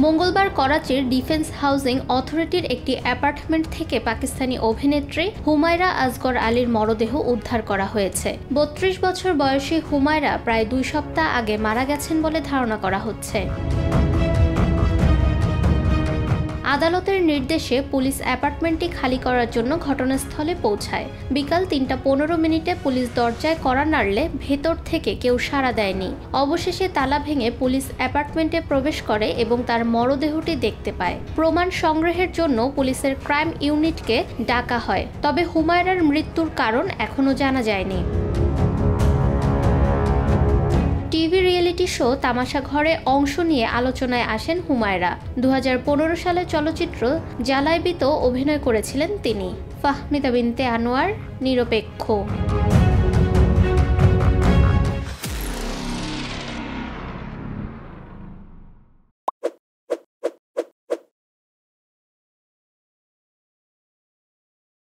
মঙ্গলবার করাচির defence housing অথরিটির একটি অ্যাপার্টমেন্ট থেকে পাকিস্তানি অভিনেত্রী হুমায়রা আসগর আলীর মরদেহ উদ্ধার করা হয়েছে। ৩২ বছর বয়সী হুমায়রা প্রায় ২ সপ্তাহ আগে মারা গেছেন বলে ধারণা করা হচ্ছে। আদালতের নির্দেশে পুলিশ অ্যাপার্টমেন্টটি খালি করার জন্য ঘটনাস্থলে পৌঁছায়। বিকাল ৩টা ১৫ পুলিশ দরজায় কড়া নাড়লে ভেতর থেকে কেউ সাড়া দেয়নি। অবশেষে তালা ভেঙে পুলিশ অ্যাপার্টমেন্টে প্রবেশ করে এবং তার মরদেহটি দেখতে পায়। প্রমাণ সংগ্রহের জন্য পুলিশের ক্রাইম ইউনিটকে ডাকা হয়, তবে হুমায়রার মৃত্যুর কারণ এখনও জানা যায়নি। টিভি রিয়েলিটি শো তামাশা ঘরে অংশ নিয়ে আলোচনায় আসেন হুমায়রা। ২০১৫ সালে চলচ্চিত্র জ্বালাইবিতে অভিনয় করেছিলেন তিনি। ফাহমিদা বিনতে আনোয়ার, নিরপেক্ষ।